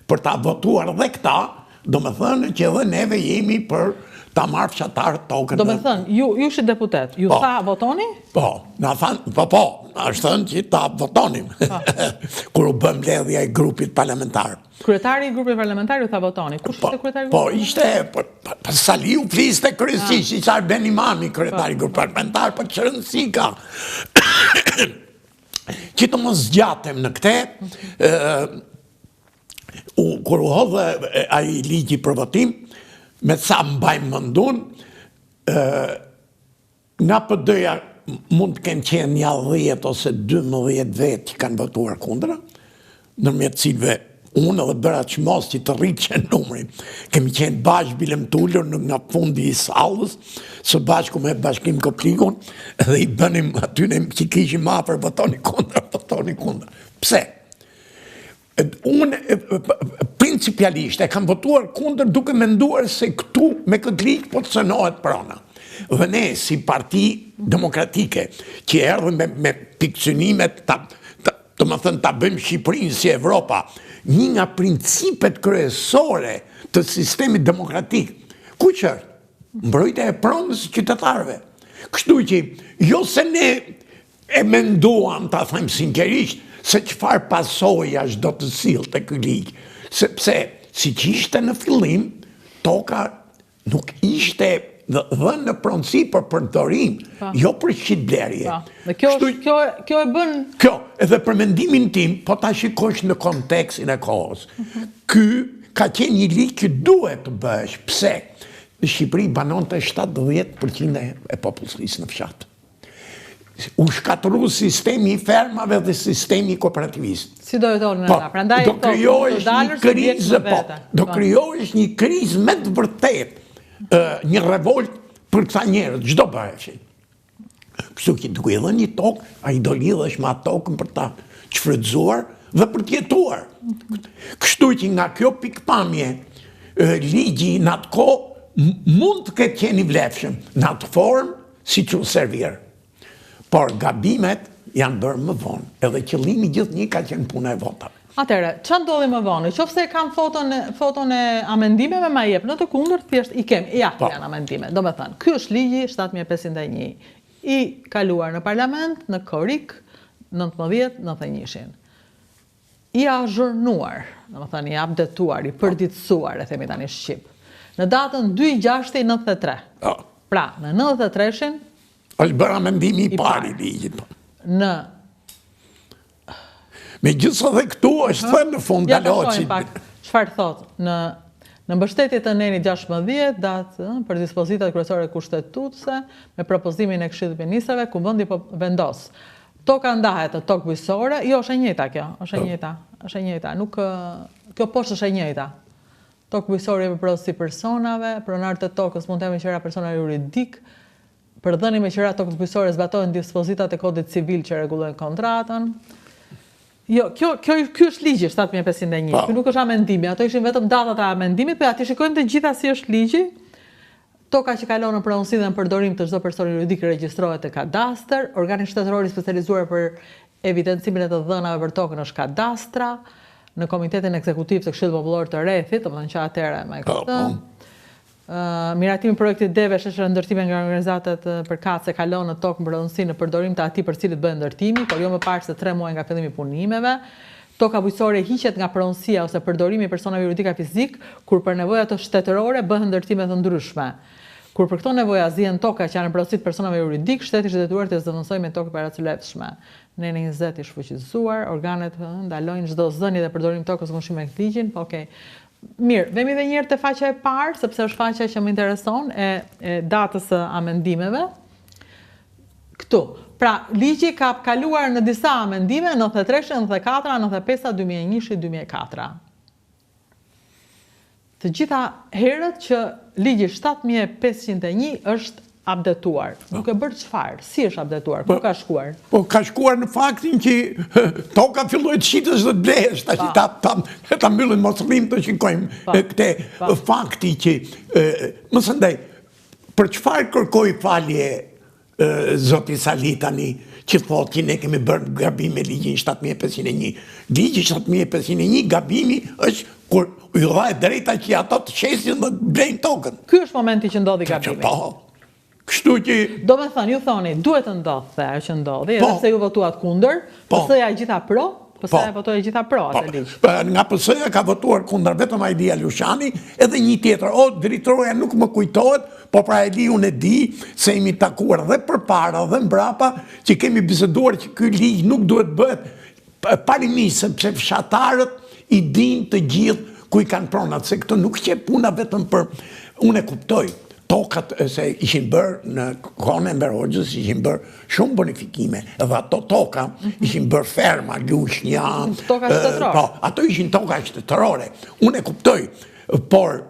për ta votuar dhe këta, do me thënë që edhe neve jemi për ta marrë fshatar tokën. Do me thënë, ju shi deputet, ju tha votoni? Po, na thanë, po, është thënë që ta votonim, kur u bëm mbledhja e grupit parlamentar. Kryetari i grupit parlamentar ju tha votoni, kush ishte kryetari i grupit? Po, ishte, Saliu fliste kryesisht, ishte Arben Imami, kryetari i grupit parlamentar, po që rëndësi ka. Që të mos zgjatem në këte, kur u hodhe ai ligji për votim, me sa mbajmë mëndun, nga PD-ja mund të kenë qenë një 10 ose 12 vetë që kanë votuar kundra, nërmjet cilve unë edhe bëra që mos që të rritë që numërin. Kemi qenë bashkë bilem tullur nga fundi i sallës, së bashku me bashkim Koplikun, edhe i bënim atyne që kishim afer votoni kundra. Pse? Unë principialisht e kam votuar kundër duke menduar se këtu me këtë ligj po të cënohet prona. Dhe ne si parti demokratike që erdhëm me pikësynimet të më thënë ta bëjmë Shqipërinë si Evropa, një nga principet kryesore të sistemit demokratik, ku që është? Mbrojtja e pronës së qytetarëve. Kështu që jo se ne e menduam, ta thëmë sinqerisht, se qëfar pasojash do të silë të ky ligj. Sepse, si që ishte në fillim, toka nuk ishte dhe në pronësi për përdorim, jo për shitblerje. Kjo e bën... Kjo, edhe për mendimin tim, po ta shikosh në kontekstin e kohës. Ky ka qenë një ligj që duhet të bësh. Pse? Në Shqipëri banon të 70% e popullsisë në fshatë. U shkatëru sistemi i fermave dhe sistemi kooperativist. Si do e tonë në ta? Prandaj do krijohesh një krizë, do krijohesh një krizë me të vërtet, një revolt për këta njerëz, çdo bëheshin. Kështu që duke i dhënë një tokë, ai do lidhesh me atë tokën për ta shfrytzuar dhe për të jetuar. Kështu që nga kjo pikpamje, ligji në atë kohë mund të ketë qenë i vlefshëm, në atë formë siç u servir. Por gabimet janë bërë më vonë, edhe qëllimi gjithnjë ka qenë puna e votave. Atëherë, ç'a ndodhi më vonë? Qofse e kam foton e amendimeve ma jep, në të kundërt thjesht i kem, janë amendime. Do me thënë, ky është ligji 7501, i kaluar në parlament, në korik, 1991-shin. I azhurnuar, do me thënë, i updetuar, i përditësuar, e themi tani shqip, në datën 2/6/93. Pra, në 93-shin, është bërë amendimi i pari ligjit. Me gjithë dhe këtu është thënë në fund daloqit. Çfarë thot? Në mbështetje të Nenit 16, datë për dispozitat kryesore kushtetutëse, me propozimin e Këshillit të Ministrave, Kuvendi po vendos. Toka ndahet të tokë bujqësore, jo, është e njëjta kjo, është e njëjta, nuk kjo poshtë është e njëjta. Tokë bujqësore për prodhuesi personave, pronarët e tokës mund të jenë qëra persona juridik. Për dhënie me qira tokës bujqësore zbatohen dispozitat e kodit civil që rregullojnë kontratën. Jo, kjo është ligji 7501. Ky nuk është amendimi, ato ishin vetëm datat e amendimit, por aty shikojmë të gjitha si është ligji. Toka që kalon në pronësi dhe në përdorim të çdo personi juridik regjistrohet te kadastër, organi shtetëror i specializuar për evidencimin e të dhënave për tokën është kadastra, në komitetin ekzekutiv të Këshillit Popullor të Rrethit, domethënë që atëherë me këtë. Miratimi i projektit DEVE është ndërtime nga organizatat përkatëse kalon në tokë mbronësi në përdorim të atij për cilit bëhet ndërtimi, por jo më parë se 3 muaj nga fillimi i punimeve. Toka bujqësore hiqet nga pronësia ose përdorimi i personave juridika fizik kur për nevoja të shtetërore bëhen ndërtime të ndryshme. Kur për këto nevoja zihen toka që janë në pronësi të personave juridik, shteti është detyruar të zëvendësojë me tokë paracyletshme. Në 20 i shfuqizuar, organet ndalojnë çdo zënie dhe përdorim tokës në kundërshtim me ligjin, po okay. Mirë, vemi dhe njërë të faqja e parë, sepse është faqja që më intereson, e datës së amendimeve. Këtu. Pra, ligji ka kaluar në disa amendime, 93, 94, 95, 2001, 2004. Të gjitha herët që ligji 7501 është updetuar. Nuk e bërë çfarë? Si është updetuar? Ku ka shkuar? Po ka shkuar në faktin që toka filloi të shitet dhe të blehesh, tash ta mbyllim mos rrim të shikojmë këtë fakti që më së ndaj për çfarë kërkoi falje zoti Sali tani që thotë që ne kemi bërë gabim me ligjin 7501. Ligji 7501, gabimi është kur i dha drejta që ato të shesin dhe blejnë tokën. Ky është momenti që ndodhi gabimi. Kështu që... Do me thënë, ju thoni, duhet të ndodhë ajo që ndodhi, edhe pse ju votuat kundër, PS-ja gjitha pro, PS-ja votoi gjitha pro atë ligj. Nga PS-ja ka votuar kundër vetëm Alia Lushani, edhe një tjetër, drejtoreja nuk më kujtohet, po pra Eli unë e di se jemi takuar dhe përpara dhe mbrapa, që kemi biseduar që ky ligj nuk duhet bëhet parimisë, sepse fshatarët i din të gjithë ku i kanë pronat, se këtë nuk që puna vetëm për, unë e kuptoj, tokat se ishin bërë në kohën e Enver Hoxhës, ishin bërë shumë bonifikime, edhe ato toka ishin bërë ferma, lushnja, toka shtetërore. Ato ishin toka shtetërore. Unë e kuptoj, por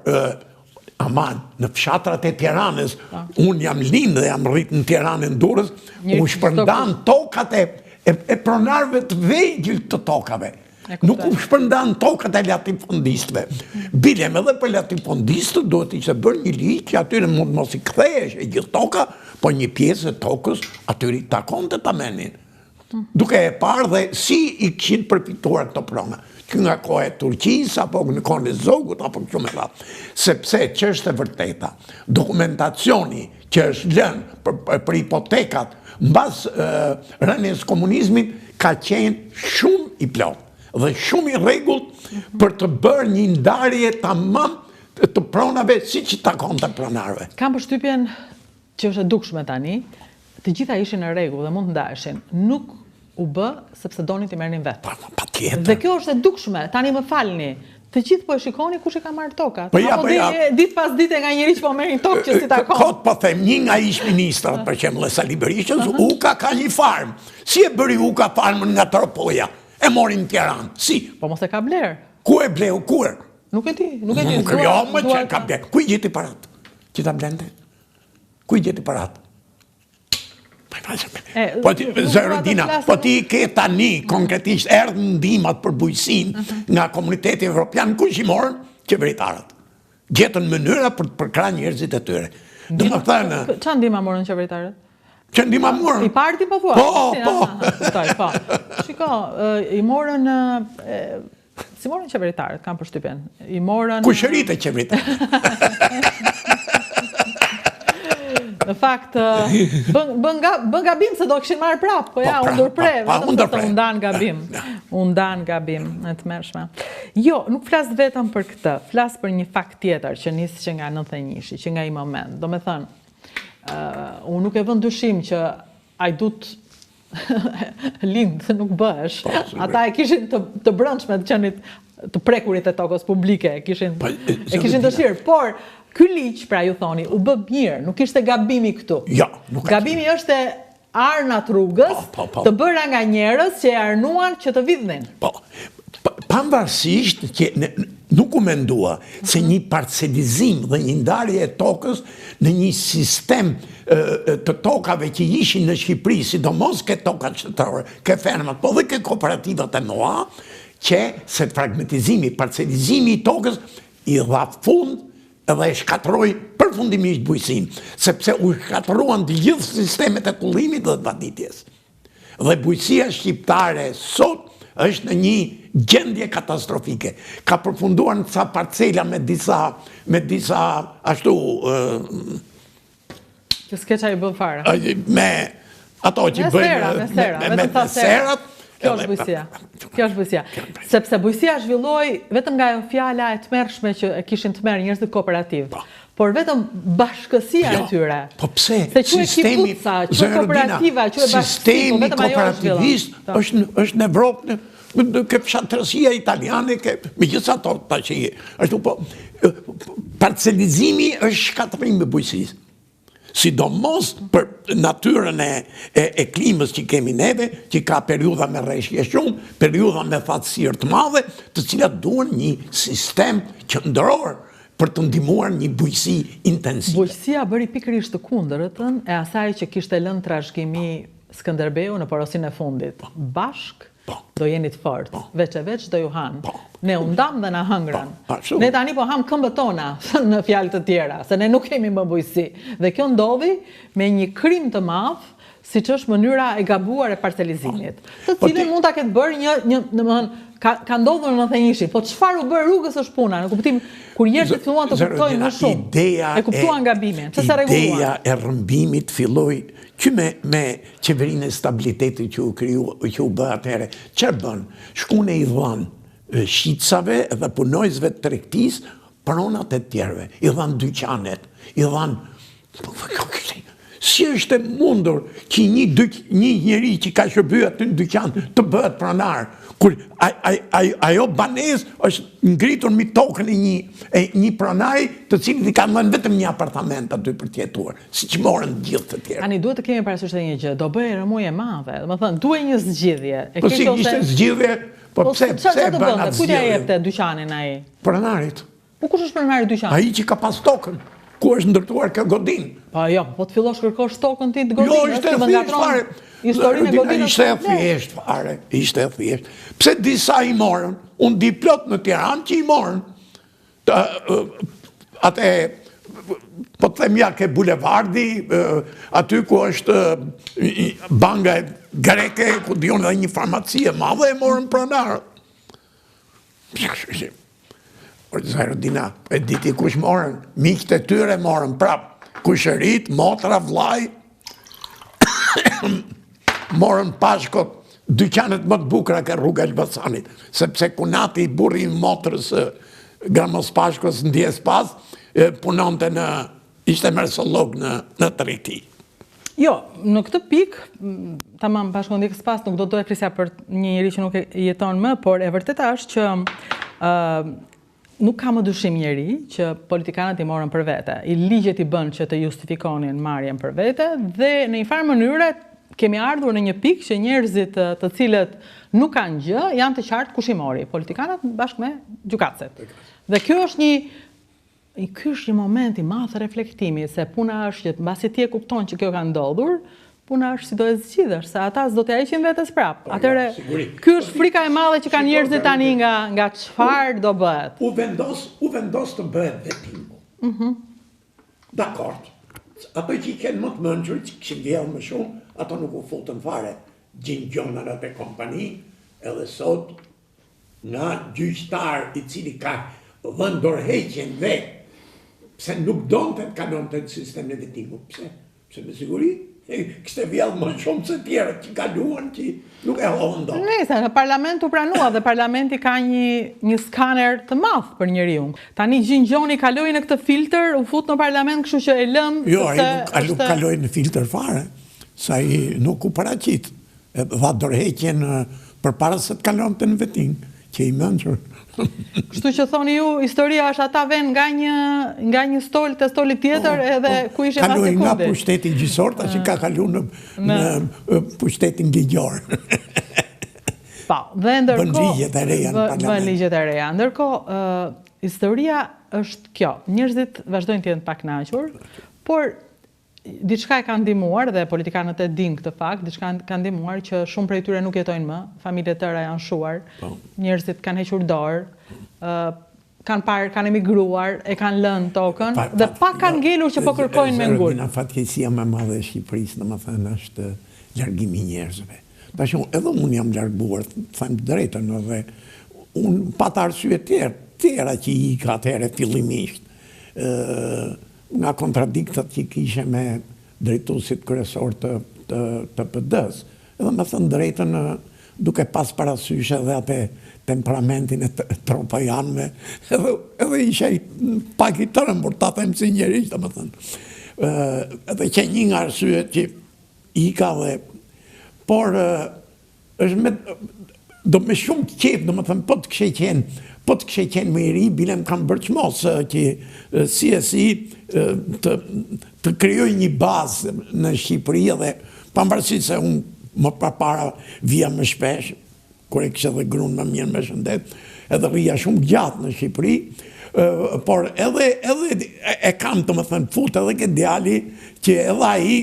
aman, në fshatrat e Tiranës, unë jam lind dhe jam rrit në Tiranën Durrës, u shpërndan tokat e pronarëve të vegjël të tokave. Nuk u shpërndan tokat e latifondistëve. Bilem edhe për latifondistët duhet ishte bërë një ligj që atyre mund mos i kthehesh e gjithë toka, po një pjesë e tokës atyre i takon të tamenin. Duke e parë dhe si i kishin përfituar këto prona. Që nga kohë e Turqisë, apo në kohën e Zogut, apo kështu me radhë. Sepse që është e vërteta, dokumentacioni që është lënë për hipotekat mbas rënies komunizmit ka qenë shumë i plotë dhe shumë i rregullt për të bërë një ndarje tamam të pronave si që takon të pronarve. Kam përshtypjen që është e dukshme tani, të gjitha ishin në rregull dhe mund të ndaheshin. Nuk u bë sepse donin të merrnin vetë. Patjetër. Dhe kjo është e dukshme. Tani më falni. Të gjithë po e shikoni kush e ka marrë tokat. Apo ditë pas dite nga njëri që po merrin tokë që si takon. Kot po them, një nga ish ministrat, për shembull Sali Berishës, Uka ka një farm. Si e bëri Uka farmën nga Tropoja? E morin në Tiranë. Si? Po mos e ka bler. Ku e bleu? Kur? Nuk e di. Jo, më që ka bler. Ku i gjeti parat? Që ta blende? Ku i gjeti parat? Po ti, Zërodina, po ti ke tani konkretisht erdhën ndihmat për bujqësinë nga Komuniteti Evropian, kush i morën? Qeveritarët. Gjetën mënyra për të përkrahur njerëzit e tyre. Domethënë, çfarë ndihma morën qeveritarët? Që ndihma morën? I parti po thua? Po. Shiko, i morën si morën qeveritarët, kam përshtypjen. I morën kushëritë e qeveritarët. Në fakt, bën gabim se do këshin marrë prapë, po ja, unë ndan gabim, në të mërshme. Jo, nuk flas vetëm për këtë, flas për një fakt tjetër që nisë që nga 91-shi, që nga i moment. Do me thënë, unë nuk e vën dyshim që ajdut lindë nuk bëhesh. Ata e kishin të brëndshme të qenit të prekurit e tokës publike, e kishin dëshirë, por ky ligj, pra ju thoni, u bë mirë, nuk ishte gabimi këtu. Jo, nuk ka. Gabimi është arnat rrugës të bëra nga njerëz që e arnuan që të vidhnin. Po, pavarësisht që nuk u mendua se një parcelizim dhe një ndarje e tokës në një sistem të tokave që ishin në Shqipëri, sidomos ke tokat shtetërore, ke fermat, po dhe ke kooperativat e noa, që se fragmentizimi, parcelizimi i tokës i dha fund edhe e shkatroi përfundimisht bujqësinë, sepse u shkatruan të gjithë sistemet e kullimit dhe të paditjes. Dhe bujqësia shqiptare sot është në një gjendje katastrofike. Ka përfunduar në ca parcela me disa ashtu që s'keqa i bën fare. Me ato që bëjnë me serat. Kjo është bujqësia. Sepse bujqësia zhvilloi vetëm nga fjala e tmerrshme që e kishin tmerr njerëzit kooperativ. Por vetëm bashkësia e tyre. Po pse? Se quhet kibuca, quhet kooperativa, quhet bashkësi, sistemi kooperativist është në Evropë, ke fshatërësia italiane, megjithatë tash ashtu po parcelizimi është shkatërrim i bujqësisë. Sidomos për natyrën e klimës që kemi neve, që ka periudha me rreshje shumë, periudha me thatësirë të madhe, të cilat duan një sistem qendror për të ndihmuar një bujqësi intensive. Bujqësia bëri pikërisht të kundërtën e asaj që kishte lënë trashëgimi Skënderbeu në porosin e fundit. Bashk do jeni të fortë, veç e veç do ju hanë. Ne u ndam dhe na hëngrën. Ne tani po ham këmbët tona në fjalë të tjera, se ne nuk kemi më bujqësi. Dhe kjo ndodhi me një krim të madh, siç është mënyra e gabuar e parcelizimit, të cilën mund ta ketë bërë domethënë ka ndodhur në 91-shin, po çfarë u bë rrugës është puna, në kuptim kur njerëzit filluan të kuptojnë më shumë, e kuptuan gabimin, ç'se rregulluan. Ideja e rrëmbimit filloi që me qeverinë e stabilitetit që u bë atëherë. Çfarë bën? Shkune i dhan shqicave dhe punojësve të tregtisë pronat e tjerëve, i dhan dyqanet, i dhan si është e mundur që një njeri që ka shërbyer aty në dyqan të bëhet pronar, kur ajo banesë është ngritur mbi tokën e një pronari të cilit i kanë dhënë vetëm një apartament aty për të jetuar, siç morën gjithë të tjerë. Tani duhet të kemi parasysh edhe një gjë, do bëhej rëmujë e madhe, domethënë duhet një zgjidhje. Po si ishte zgjidhje, po pse çfarë do bën bënte? atë Ku t'ia zgjidhje? jepte dyqanin ai? Pronarit. Po kush është pronari i dyqanit? Ai që ka pas tokën, ku është ndërtuar kjo godin. Po jo, po të fillosh kërkosh tokën ti të godinës, Jo, ishte e thjeshtë fare. Historinë e godinës. Ishte e thjeshtë fare, ishte e thjeshtë. Pse disa i morën, unë di plot në Tiranë që i morën. Atë po të them ja ke bulevardi, aty ku është banka greke, ku dion edhe një farmaci e madhe e morën pronarët. Zajrodina, e diti kush morën, miqët e tyre morën prap, kushërit, motra, vllai, morën pashkot, dyqanet më të bukura ke rruga Elbasanit, sepse kunati i burri i motrës Gramos Pashkos ndjes pas, punonte ishte mersolog në Tregti. Jo, në këtë pikë, tamam Pashko ndjekës pas, nuk do të flisja për një njeri që nuk jeton më, por e vërteta është që nuk ka më dyshim njeri që politikanët i morën për vete. I ligjet i bën që të justifikonin marrjen për vete dhe në një farë mënyre kemi ardhur në një pikë që njerëzit të cilët nuk kanë gjë janë të qartë kush i mori, politikanët bashkë me gjykatësit. Dhe ky është një moment i madh reflektimi, se puna është që mbasi ti e kupton që kjo ka ndodhur, puna është si do e zgjidhësh, se ata s'do t'ja heqin vetes prapë. Atëherë, ky është frika e madhe që kanë njerëzit tani nga çfarë do bëhet. U vendos të bëhet vetim. Dakord. Ato që i kenë më të mençur, që kishin vjedhur më shumë, ato nuk u futën fare. Gjingjonarat e kompani, edhe sot, nga gjyqtar i cili ka dhënë dorëheqjen vetë, pse nuk donte të kalonte në sistemin e vetimit. Pse me siguri kishte vjedhur më shumë se tjerët që kaluan që nuk e hodhën dot. Nëse në parlament u pranua dhe parlamenti ka një skaner të madh për njeriu. Tani Gjingjoni kaloi në këtë filtr, u fut në parlament, kështu që e lëm. Jo, ai nuk kaloi në filtr fare. Sa i nuk u paraqit. Dha dorëheqjen përpara se të kalonte në vetim, që i mençur. Kështu që thoni ju, historia është ata vën nga një stol te stoli tjetër edhe ku ishin pas sekundi. Kaloi nga pushteti gjyqësor tash ka kaluar në pushtetin ligjor. Po, dhe ndërkohë bën ligjet e reja në parlament. Bën ligjet e reja. Ndërkohë, historia është kjo. Njerëzit vazhdojnë të jenë të pakënaqur, por diçka e ka ndihmuar dhe politikanët e dinë këtë fakt, diçka ka ndihmuar që shumë prej tyre nuk jetojnë më, familjet tëra janë shuar, njerëzit kanë hequr dorë, kanë emigruar, e kanë lënë tokën dhe pak kanë ngelur që po kërkojnë me ngul. Fatkeqësia më e madhe e Shqipërisë, domethënë, është largimi i njerëzve. Tash edhe unë jam larguar, them drejtën, edhe unë pata arsye tjera që i ka atëherë fillimisht. Nga kontradiktat që kishe me drejtuesit kryesor të PD-s. Edhe me thënë drejtën, duke pas parasysh edhe atë temperamentin e tropajanëve, edhe ishe pak i tërëmbur, ta them si njerëz, domethënë. Edhe që një nga arsyet që i ka dhe, por është me shumë qejf, domethënë, po të kështë qenë më i ri, bilem kam bërçmos që CSI të krijoj një bazë në Shqipëri dhe pavarësisht se unë më përpara vija më shpesh, kur e kisha dhe gruan më mirë me shëndet, edhe rria shumë gjatë në Shqipëri, por edhe e kam të më thënë fut edhe ke djali që edhe ai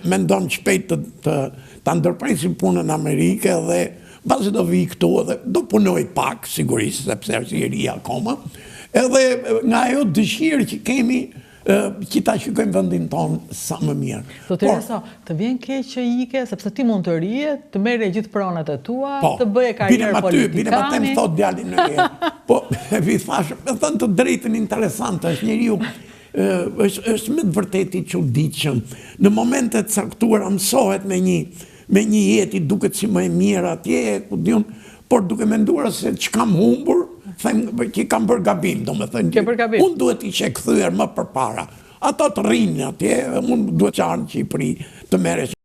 mendon shpejt të ndërpresim punën në Amerikë dhe basi do vi këtu edhe do punoj pak, sigurisht, sepse është i ri akoma, edhe nga ajo dëshirë që kemi Qita shikojmë vendin tonë sa më mirë. Do të Teresa, të vjen keq që ike, sepse ti mund të rije, të merre gjithë pronat e tua, të bëje karrierë politikane. Bine ma tem thot djalin në rje. Po, vi thash, me thënë të drejtën interesante, është njeriu, është me të vërteti çuditshëm. Në momentet caktuara mësohet me një jetë duket si më e mirë atje, ku diun, por duke menduar se ç'kam humbur, them që kam bërë gabim, domethënë. Unë duhet ishe kthyer më përpara. Ato të rrinë atje, unë duhet qarë në Qipëri të merresh